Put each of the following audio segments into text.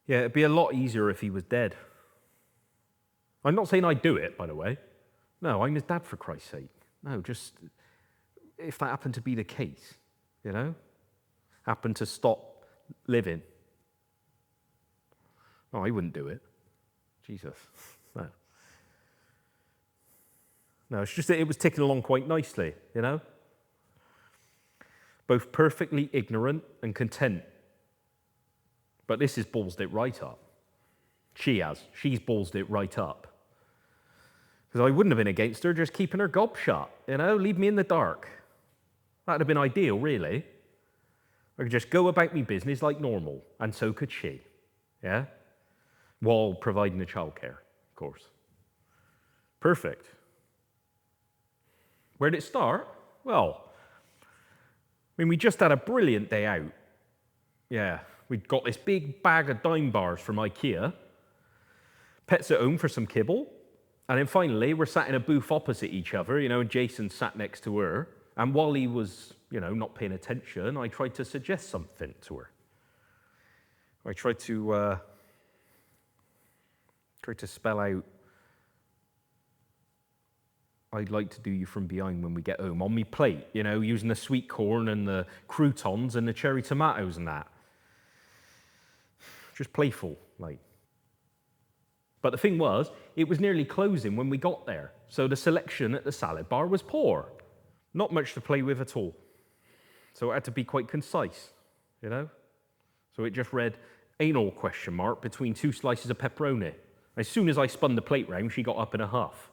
Yeah, it'd be a lot easier if he was dead. I'm not saying I'd do it, by the way. No, I'm his dad, for Christ's sake. No, just if that happened to be the case, happened to stop living. Oh, I wouldn't do it. Jesus. No. No, it's just that it was ticking along quite nicely, Both perfectly ignorant and content. But this has ballsed it right up. She has. She's ballsed it right up. Because I wouldn't have been against her just keeping her gob shut, leave me in the dark. That'd have been ideal, really. I could just go about my business like normal, and so could she, while providing the childcare, of course. Perfect. Where did it start? Well, we just had a brilliant day out. Yeah, we'd got this big bag of dime bars from IKEA, Pets at home for some kibble, and then finally we're sat in a booth opposite each other, and Jason sat next to her, and while he was, not paying attention, I tried to suggest something to her. I tried to spell out, I'd like to do you from behind when we get home, on me plate, using the sweet corn and the croutons and the cherry tomatoes and that. Just playful, like. But the thing was, it was nearly closing when we got there, so the selection at the salad bar was poor. Not much to play with at all. So it had to be quite concise, So it just read, anal ? Between 2 slices of pepperoni. As soon as I spun the plate round, she got up in a huff.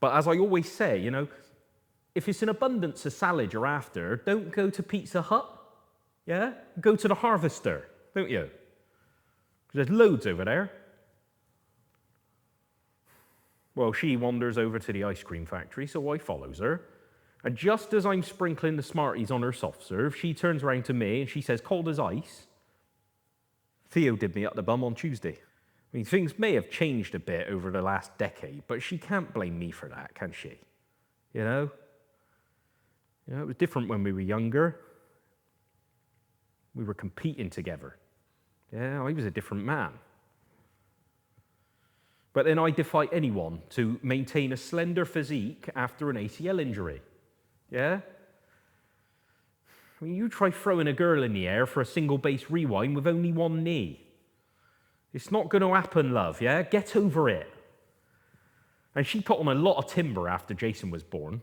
But as I always say, if it's an abundance of salad you're after, don't go to Pizza Hut, Go to the Harvester, don't you? Because there's loads over there. Well, she wanders over to the ice cream factory, so I follows her. And just as I'm sprinkling the Smarties on her soft serve, she turns around to me and she says, cold as ice. Theo did me up the bum on Tuesday. Things may have changed a bit over the last decade, but she can't blame me for that, can she? It was different when we were younger. We were competing together. I was a different man. But then I defy anyone to maintain a slender physique after an ACL injury. You try throwing a girl in the air for a single base rewind with only one knee. It's not going to happen, love, Get over it. And she put on a lot of timber after Jason was born,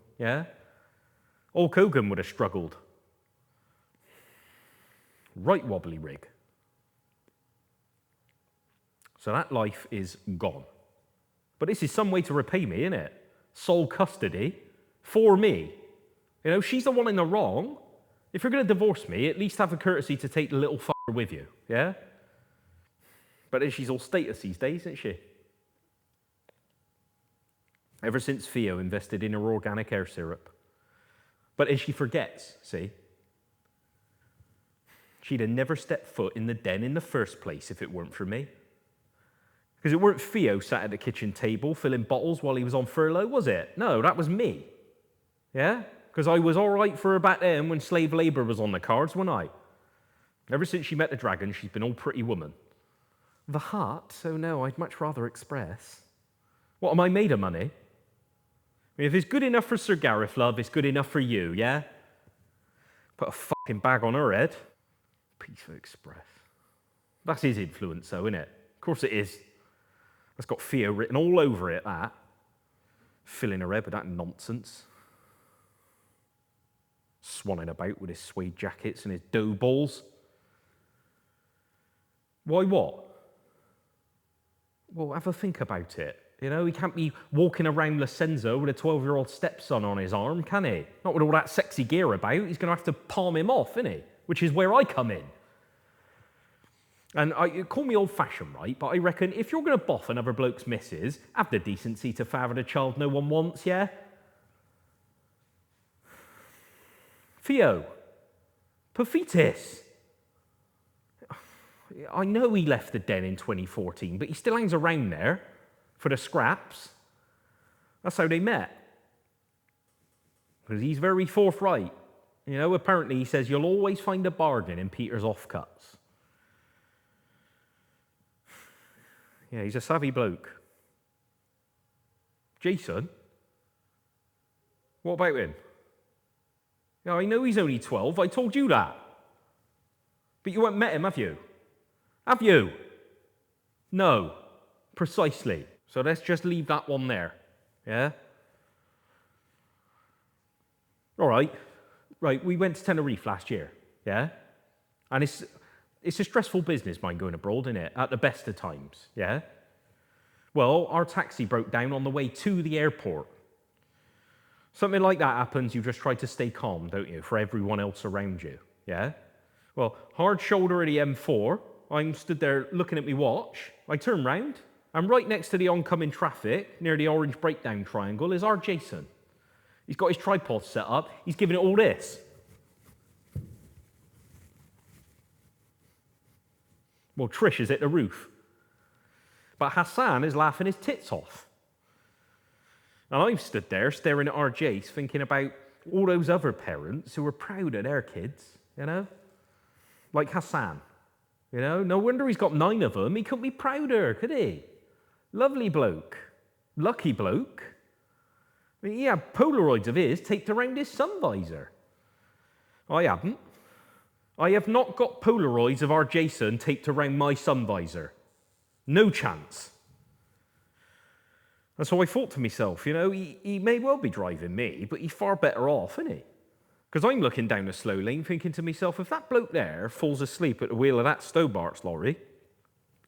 Hulk Hogan would have struggled. Right wobbly rig. So that life is gone. But this is some way to repay me, isn't it? Sole custody for me. She's the one in the wrong. If you're going to divorce me, at least have the courtesy to take the little fucker with you, But then she's all status these days, isn't she? Ever since Theo invested in her organic hair syrup. But then she forgets, see? She'd have never stepped foot in the den in the first place if it weren't for me. Because it weren't Theo sat at the kitchen table filling bottles while he was on furlough, was it? No, that was me. Because I was all right for her back then when slave labour was on the cards, wasn't I? Ever since she met the dragon, she's been all pretty woman. The heart, so no, I'd much rather express. What, am I made of money? If it's good enough for Sir Gareth, love, it's good enough for you, Put a fucking bag on her head. Piece of express. That's his influence, though, isn't it? Of course it is. That's got Theo written all over it, that. Filling her head with that nonsense. Swanning about with his suede jackets and his dough balls. Why what? Well, have a think about it. He can't be walking around La Senza with a 12-year-old stepson on his arm, can he? Not with all that sexy gear about. He's going to have to palm him off, isn't he? Which is where I come in. And you call me old-fashioned, right? But I reckon if you're going to boff another bloke's missus, have the decency to father the child no one wants, Theo, Perfitis. I know he left the den in 2014, but he still hangs around there for the scraps. That's how they met. Because he's very forthright. Apparently he says you'll always find a bargain in Peter's offcuts. Yeah, he's a savvy bloke. Jason? What about him? Yeah, I know he's only 12. I told you that. But you haven't met him, have you? Have you? No. Precisely. So let's just leave that one there. Yeah? All right. Right, we went to Tenerife last year. Yeah? And it's a stressful business, mind, going abroad, isn't it? At the best of times. Yeah? Well, our taxi broke down on the way to the airport. Something like that happens, you just try to stay calm, don't you, for everyone else around you, yeah? Well, hard shoulder of the M4, I'm stood there looking at my watch, I turn round, and right next to the oncoming traffic, near the orange breakdown triangle, is our Jason. He's got his tripod set up, he's giving it all this. Well, Trish is at the roof. But Hassan is laughing his tits off. And I'm stood there staring at our Jace, thinking about all those other parents who were proud of their kids, you know? Like Hassan, you know? No wonder he's got 9 of them. He couldn't be prouder, could he? Lovely bloke. Lucky bloke. I mean, he had Polaroids of his taped around his sun visor. I haven't. I have not got Polaroids of our Jason taped around my sun visor. No chance. And so I thought to myself, you know, he may well be driving me, but he's far better off, isn't he? Because I'm looking down the slow lane thinking to myself, if that bloke there falls asleep at the wheel of that Stobart's lorry,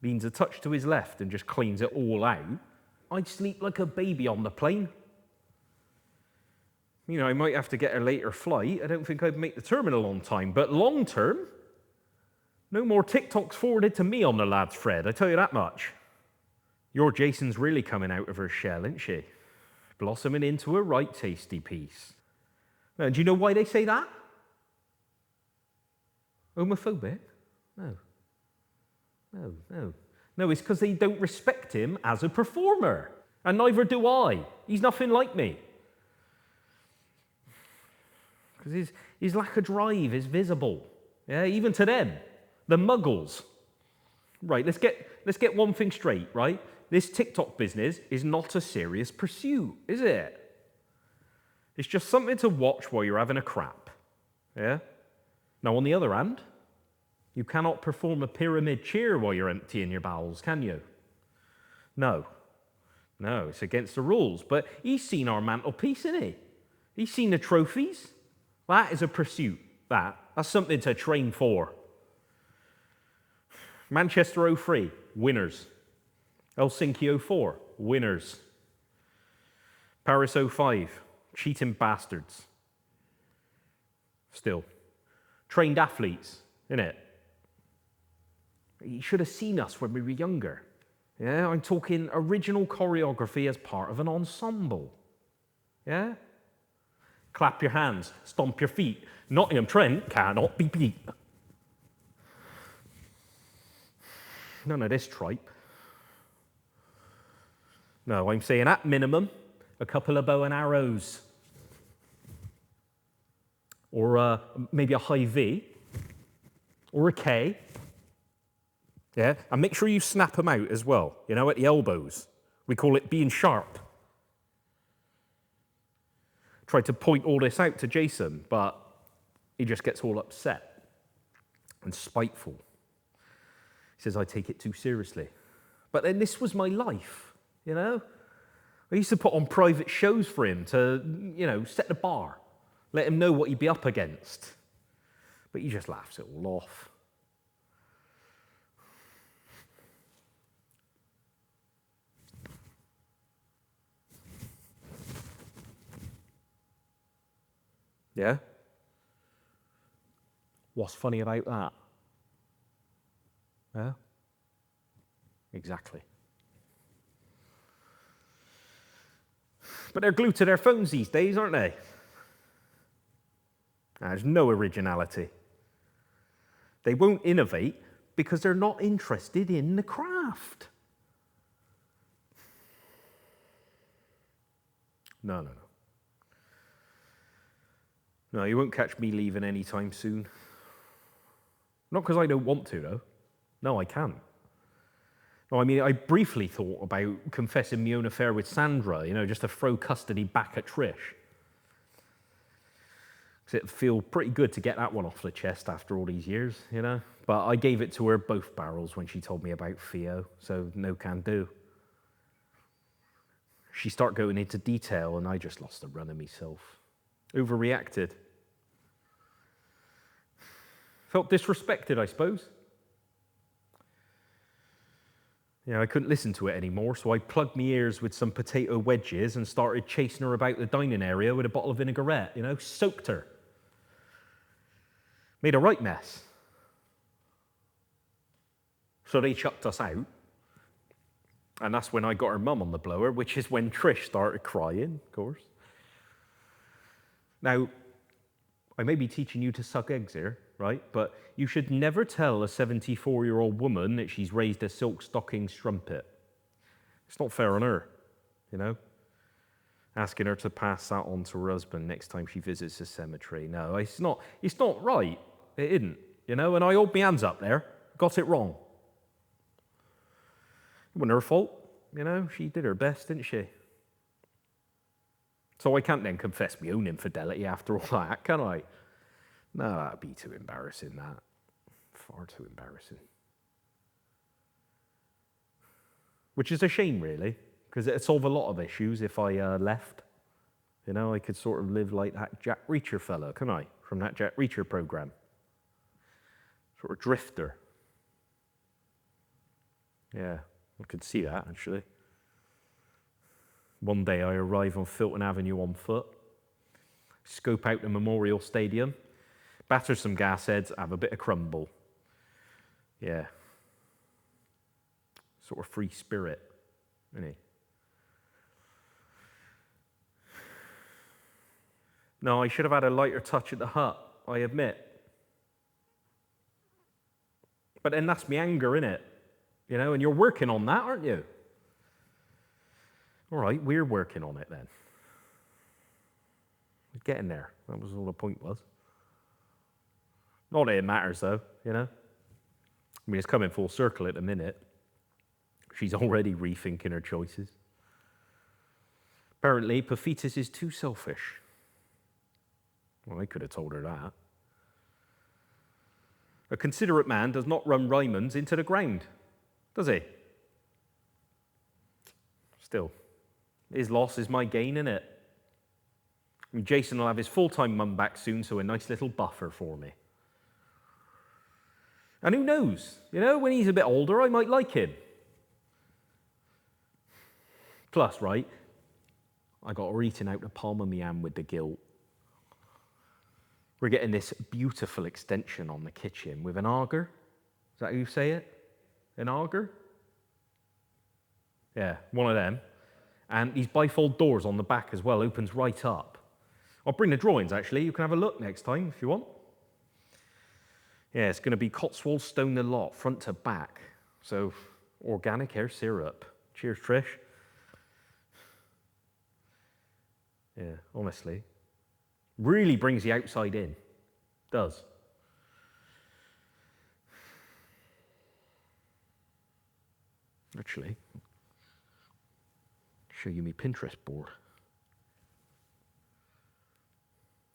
leans a touch to his left and just cleans it all out, I'd sleep like a baby on the plane. You know, I might have to get a later flight. I don't think I'd make the terminal on time. But long term, no more TikToks forwarded to me on the lad's Fred, I tell you that much. Your Jason's really coming out of her shell, isn't she? Blossoming into a right tasty piece. Now, do you know why they say that? Homophobic? No. No, it's because they don't respect him as a performer. And neither do I. He's nothing like me. Because his lack of drive is visible. Yeah, even to them. The muggles. Right, let's get one thing straight, right? This TikTok business is not a serious pursuit, is it? It's just something to watch while you're having a crap. Yeah? Now, on the other hand, you cannot perform a pyramid cheer while you're emptying your bowels, can you? No, it's against the rules. But he's seen our mantelpiece, isn't he? He's seen the trophies. That is a pursuit, That's something to train for. Manchester 03, winners. Helsinki 04, winners. Paris 05, cheating bastards. Still. Trained athletes, innit? You should have seen us when we were younger. Yeah, I'm talking original choreography as part of an ensemble. Yeah? Clap your hands, stomp your feet. Nottingham Trent cannot be beat. None of this tripe. No, I'm saying at minimum, a couple of bow and arrows. Or maybe a high V. Or a K. Yeah, and make sure you snap them out as well, you know, at the elbows. We call it being sharp. Tried to point all this out to Jason, but he just gets all upset and spiteful. He says, I take it too seriously. But then this was my life, you know? I used to put on private shows for him to, you know, set the bar, let him know what he'd be up against. But he just laughs it all off. Yeah? What's funny about that? Yeah? Exactly. But they're glued to their phones these days, aren't they? There's no originality. They won't innovate because they're not interested in the craft. No. No, you won't catch me leaving anytime soon. Not because I don't want to, though. No, I can't. Well, I mean, I briefly thought about confessing my own affair with Sandra, just to throw custody back at Trish. Because it'd feel pretty good to get that one off the chest after all these years, But I gave it to her both barrels when she told me about Theo, so no can do. She started going into detail, and I just lost the run of myself. Overreacted. Felt disrespected, I suppose. I couldn't listen to it anymore, so I plugged my ears with some potato wedges and started chasing her about the dining area with a bottle of vinaigrette, soaked her. Made a right mess. So they chucked us out. And that's when I got her mum on the blower, which is when Trish started crying, of course. Now, I may be teaching you to suck eggs here, right? But you should never tell a 74-year-old woman that she's raised a silk stocking strumpet. It's not fair on her, Asking her to pass that on to her husband next time she visits the cemetery. No, it's not right. It isn't, And I hold my hands up there. Got it wrong. It wasn't her fault, She did her best, didn't she? So I can't then confess my own infidelity after all that, can I? No, that'd be too embarrassing, that. Far too embarrassing. Which is a shame, really, because it'd solve a lot of issues if I left. I could sort of live like that Jack Reacher fella, can I? From that Jack Reacher program. Sort of drifter. Yeah, I could see that, actually. One day I arrive on Filton Avenue on foot, scope out the Memorial Stadium, batter some gas heads, have a bit of crumble. Yeah. Sort of free spirit, isn't he? No, I should have had a lighter touch at the hut, I admit. But then that's my anger, innit? And you're working on that, aren't you? All right, we're working on it then. We're getting there. That was all the point was. Not that it matters, though, I mean, it's coming full circle at the minute. She's already rethinking her choices. Apparently, Paphitis is too selfish. Well, I could have told her that. A considerate man does not run Ryman's into the ground, does he? Still, his loss is my gain, innit? I mean, Jason will have his full-time mum back soon, so a nice little buffer for me. And who knows? When he's a bit older, I might like him. Plus, right, I got her eating out the palm of my hand with the guilt. We're getting this beautiful extension on the kitchen with an auger. Is that how you say it? An auger? Yeah, one of them. And these bifold doors on the back as well, opens right up. I'll bring the drawings, actually. You can have a look next time if you want. Yeah, it's going to be Cotswold Stone the lot, front to back. So, organic hair syrup. Cheers, Trish. Yeah, honestly. Really brings the outside in. Does. Actually, show you my Pinterest board.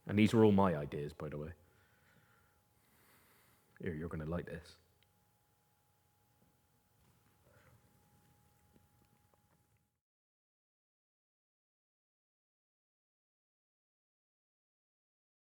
And these are all my ideas, by the way. Here, you're going to like this.